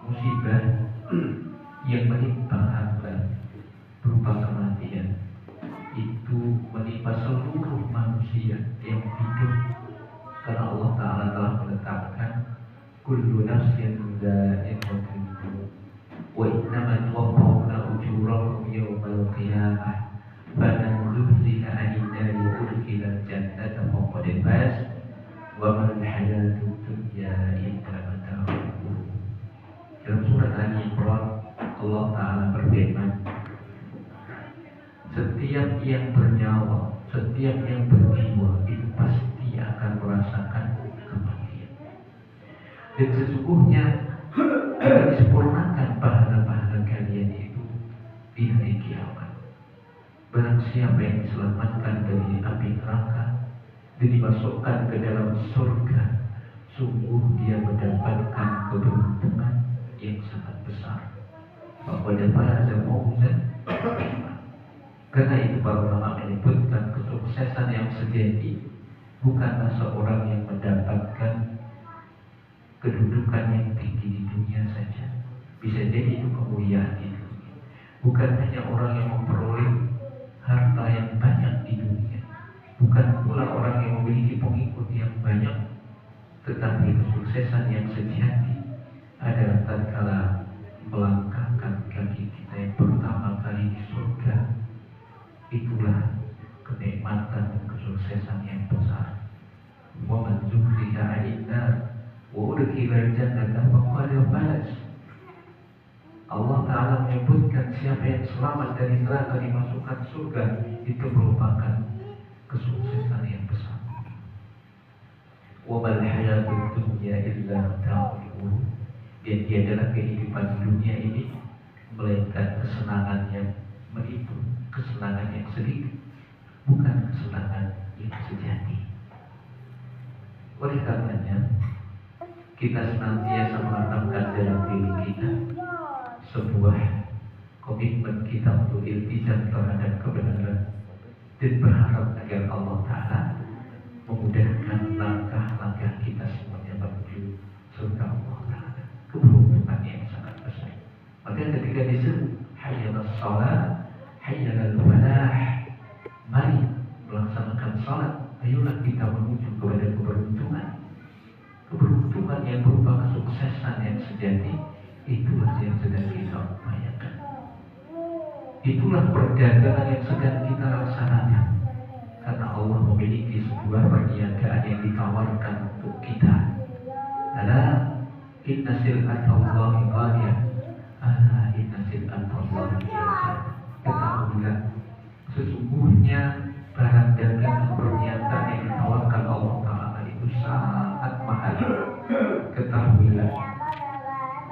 musibah yang menimpa hamba berupa kematian itu menimpa seluruh manusia yang hidup, karena Allah Ta'ala telah menetapkan kullu nafsin dha'iqatul maut wa innama tuwaffawna ujurakum yawmal qiyamah faman zuhziha 'anil nari wa udkhilal jannata faqad faz wa mal hayatud dunya illa mata'ul ghurur. Dalam surat Ali Imran Allah Ta'ala berfirman, setiap yang bernyawa, setiap yang berjiwa itu pasti akan merasakan kematian. Dan sesungguhnya akan disempurnakan pahala-pahala kalian itu di hari kiamat. Barang siapa yang diselamatkan dari api neraka dan dimasukkan ke dalam surga, sungguh dia mendapatkan keberuntungan yang sangat besar. Pada faza fawzan azima. Karena itu para ulama menyebutkan kesuksesan yang sejati bukanlah seorang yang mendapatkan kedudukan yang tinggi di dunia saja. Bisa jadi itu kemuliaan di dunia. Bukan hanya orang yang memperoleh harta yang banyak di dunia, bukan pula orang yang memiliki pengikut yang banyak, tetapi kesuksesan yang sejati adalah tatkala melangkahkan kaki kita yang pertama kali di surga. Itulah kenikmatan dan kesuksesan yang besar. Wa man zuhziha 'anil nar wa udkhilal jannata faqad faz. Allah Ta'ala menyebutkan siapa yang selamat dari neraka dimasukkan surga, itu merupakan kesuksesan yang besar. Wa mal hayatud dunya illa mata'ul ghurur. Dan dia adalah kehidupan dunia ini melainkan kesenangan yang menipu, kesenangan yang sedikit, bukan kesenangan yang sejati. Oleh karenanya, kita senantiasa menanamkan dalam diri kita sebuah komitmen kita untuk iltizam terhadap kebenaran dan berharap agar Allah Ta'ala memudahkan langkah-langkah kita semuanya menuju surga Allah Ta'ala. Keberuntungan yang sangat besar. Maka ketika disebut hayyalas shalah, hayyalal falah, mari melaksanakan salat, ayolah kita menuju kepada keberuntungan. Keberuntungan yang berupa kesuksesan yang sejati, itulah yang sedang kita upayakan. Itulah perdagangan yang sedang kita laksanakan. Karena Allah memiliki sebuah perniagaan yang ditawarkan untuk kita. Ala inna sil'atallahi ghaliyah. Ala inna sil'atallahi ghaliyah. Ketahuilah, sesungguhnya barang dagangan perniagaan yang ditawarkan Allah Ta'ala itu sangat mahal. Ketahuilah,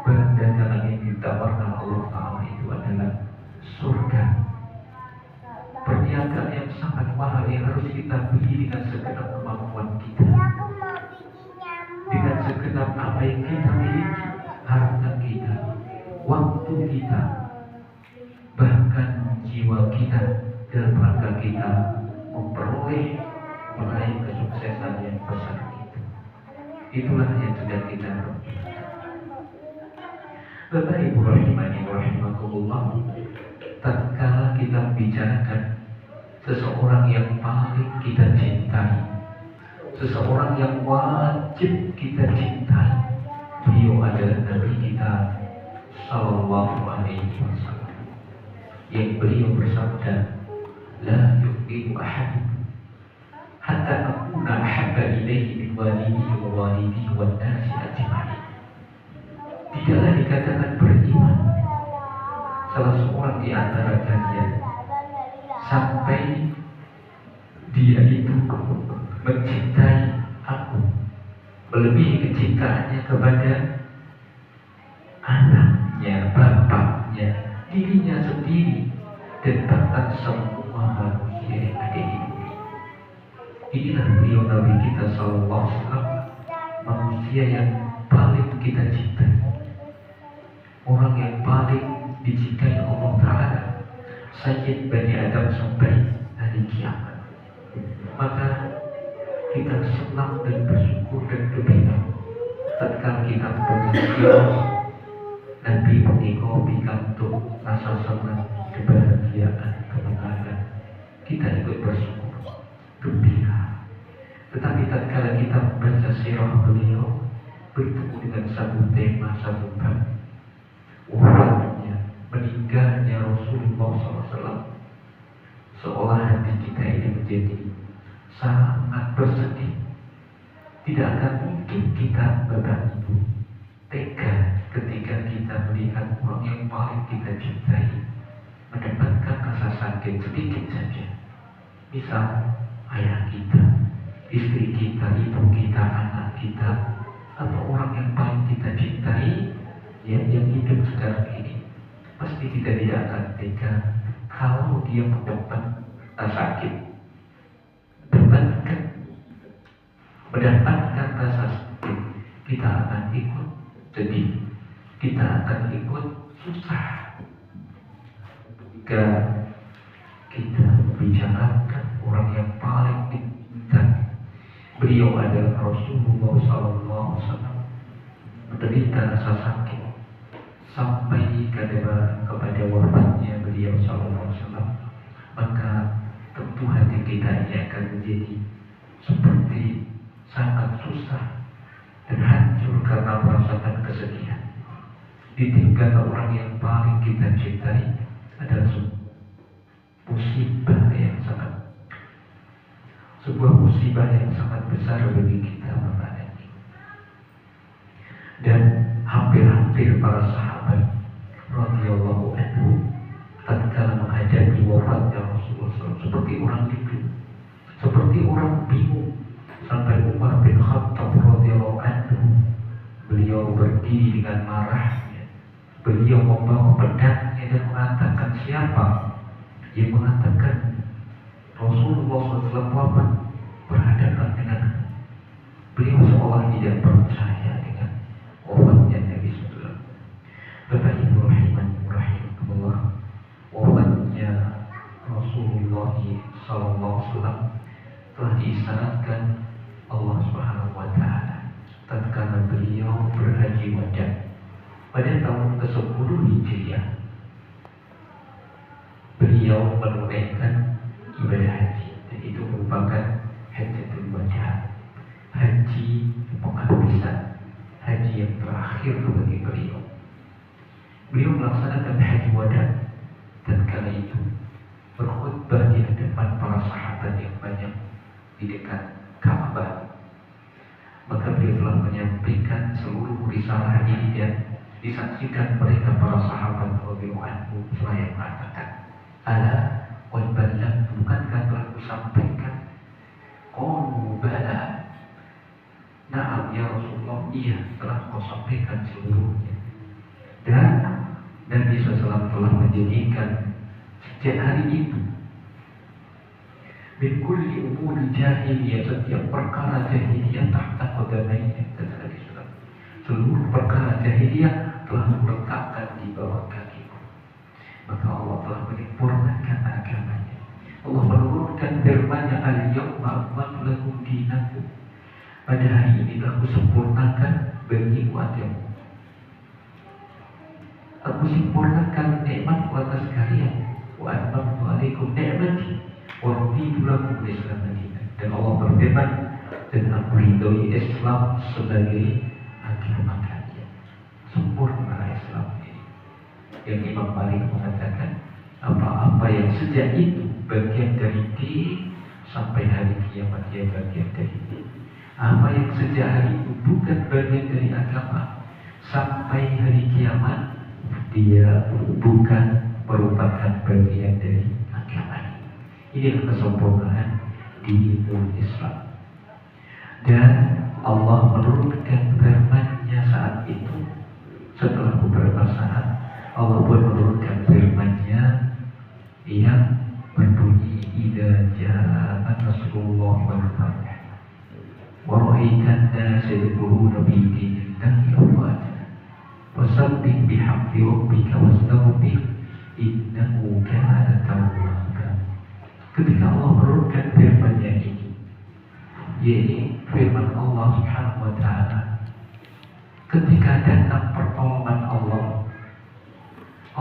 barang dagangan yang ditawarkan Allah Ta'ala itu adalah surga. Perniagaan yang sangat mahal yang harus kita beli dengan segenap kemampuan kita, dengan segenap apa yang kita miliki, harta kita, waktu kita, bahkan jiwa kita, dalam rangka kita meraih kesuksesan yang besar itu. Itulah yang sedang kita lakukan. Bapak Ibu rahimani rahimakumullah, tatkala kita bicarakan seseorang yang paling kita cintai, seseorang yang wajib kita cintai, beliau adalah Nabi kita Sallallahu Alaihi Wasallam, yang beliau bersabda, la yu'minu ahadukum hatta akuna ahabba ilaihi min walidihi wa walidihi wan nasi ajma'in. Tidaklah dikatakan beriman salah seorang di antara kalian sampai dia itu mencintai aku melebihi kecintaannya kepada anaknya, bapaknya, dirinya sendiri, dan bahkan semua manusia yang ada di dunia. Inilah beliau Nabi kita Sallallahu Alaihi Wasallam, manusia yang paling kita cintai, orang yang paling dicintai Allah Ta'ala, Sayyid Bani Adam sampai hari kiamat. Maka kita senang dan bersyukur dan gembira tatkala kita berziarah Nabi menika pikantuk rasa senang, kebahagiaan, kemenangan. Kita ikut bersyukur, gembira. Tetapi tatkala kita membaca sirah beliau, bertemu dengan satu tema, satu bab, wafatnya, meninggalnya Rasulullah SAW, seolah hati kita ini menjadi sangat bersedih. Tidak akan mungkin kita Bapak Ibu tega ketika kita melihat orang yang paling kita cintai mendapatkan rasa sakit sedikit saja. Misal ayah kita, istri kita, ibu kita, anak kita, atau orang yang paling kita cintai yang hidup sekarang ini, pasti kita tidak akan tega kalau dia mendapat sakit, mendapatkan rasa sakit. Kita akan ikut sedih, kita akan ikut susah. Jika kita membicarakan orang yang paling dicintai, beliau adalah Rasulullah SAW, menderita rasa sakit sampai kepada wafatnya beliau SAW, maka tentu hati kita ini akan menjadi seperti sangat susah dan hancur karena merasakan kesedihan. Ditinggal orang yang paling kita cintai adalah sebuah musibah yang sangat besar bagi kita Bapak. Dan hampir-hampir para sahabat radhiyallahu anhu tatkala menghadapi wafatnya Rasulullah SAW seperti orang lindu, seperti orang bingung. Sampai Umar bin Khattab radhiyallahu anhu, beliau berdiri dengan marahnya, beliau membawa pedangnya dan mengatakan, siapa yang mengatakan Rasulullah SAW wafat berhadapan dengan beliau, seolah tidak percaya dengan wafatnya Nabi SAW. Bapak Ibu rahimahullah, wafatnya Rasulullah SAW telah diisyaratkan Allah Subhanahu wa Ta'ala tatkala beliau berhaji wada pada tahun ke-10 Hijriah. Beliau menunaikan ibadah haji, dan itu merupakan hajjatul wada, haji penghabisan, haji yang terakhir bagi beliau. Beliau melaksanakan haji wada tatkala itu berkhutbah di hadapan para sahabat yang banyak di dekat Ka'bah. Maka beliau telah menyampaikan seluruh risalah ini dan disaksikan mereka para sahabat radhiyallahu anhu. Saya mengatakan, ala wal balagh, bukankah telah kusampaikan? Qalu bala, na'am ya Rasulullah, iya telah kau sampaikan seluruhnya. Dan Nabi SAW telah menjadikan sejak hari itu min kulli umuri jahiliyah, setiap perkara jahiliyah tahta qadamaihi, kata Nabi SAW, seluruh perkara jahiliyah telah meletakkan di bawah kakiku. Maka Allah telah menyempurnakan agamanya. Allah menurunkan firman-Nya, al-yawma akmaltu lakum dinakum, pada hari ini telah kusempurnakan bagimu agamamu. Aku sempurnakan nikmat atas kalian, wa atmamtu alaikum ni'mati wa raditu lakum al-Islam madinah. Dan Allah berfirman, dan aku ridhoi Islam sebagai agama kalian. Sempurna Islam ini. Yang Imam Malik mengatakan, apa-apa yang sejak itu bagian dari din sampai hari kiamat dia bagian dari din. Apa yang sejak hari itu bukan bagian dari agama sampai hari kiamat, dia bukan merupakan bagian dari agama. Ini kesempurnaan di Islam. Dan Allah menurunkan firman-Nya saat itu. Setelah beberapa saat, Allah pun menurunkan firman-Nya yang berbunyi, idza jaa nasrullah wal fath wa ra'aitan nasa yadkhuluna fi dinillahi afwaja fasabbih bihamdi rabbika wastaghfir innahu kana tawwaba. Ketika Allah menurunkan firman-Nya ini, yaitu firman Allah Subhanahu wa Ta'ala, ketika datang pertolongan Allah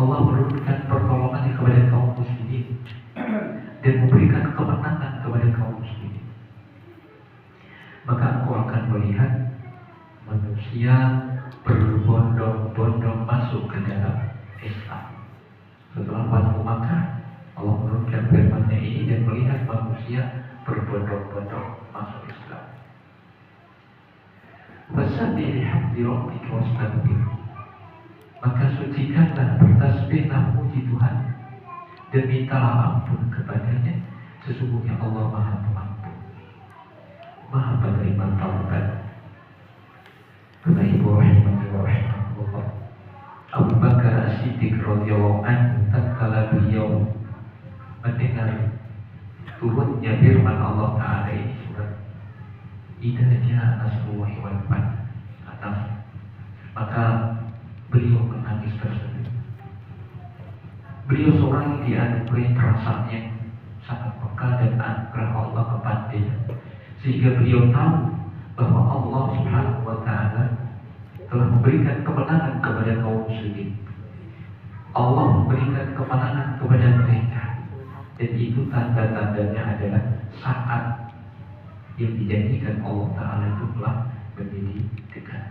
Allah menurunkan pertolongannya kepada kaum muslimin dan memberikan kemenangan kepada kaum muslimin, maka engkau akan melihat manusia berbondong-bondong masuk ke dalam Islam. Setelah Fathu Makkah, Allah menurunkan firman-Nya ini dan melihat manusia berbondong-bondong masuk Islam. Fasabbih bihamdi rabbika wastaghfir. Maka sucikanlah, bertasbihlah, puji Tuhan dan mintalah ampun kepadanya. Sesungguhnya Allah Maha Pengampun, Maha Penerima Taubat. Bapak Ibu rahimahullah, Abu Bakar As-Siddiq radhiyallahu anhu tatkala beliau mendengar turunnya firman Allah Ta'ala ini, surat Idza jaa nasrullahi wal fath, maka beliau menangis terseduh. Beliau seorang yang dianugerahi perasaan yang sangat peka dan anugerah Allah kepadanya, sehingga beliau tahu bahwa Allah Subhanahu wa Ta'ala telah memberikan kemenangan kepada kaum muslimin. Allah memberikan kemenangan kepada mereka, dan itu tanda-tandanya adalah saat yang dijanjikan Allah Ta'ala itu telah menjadi dekat.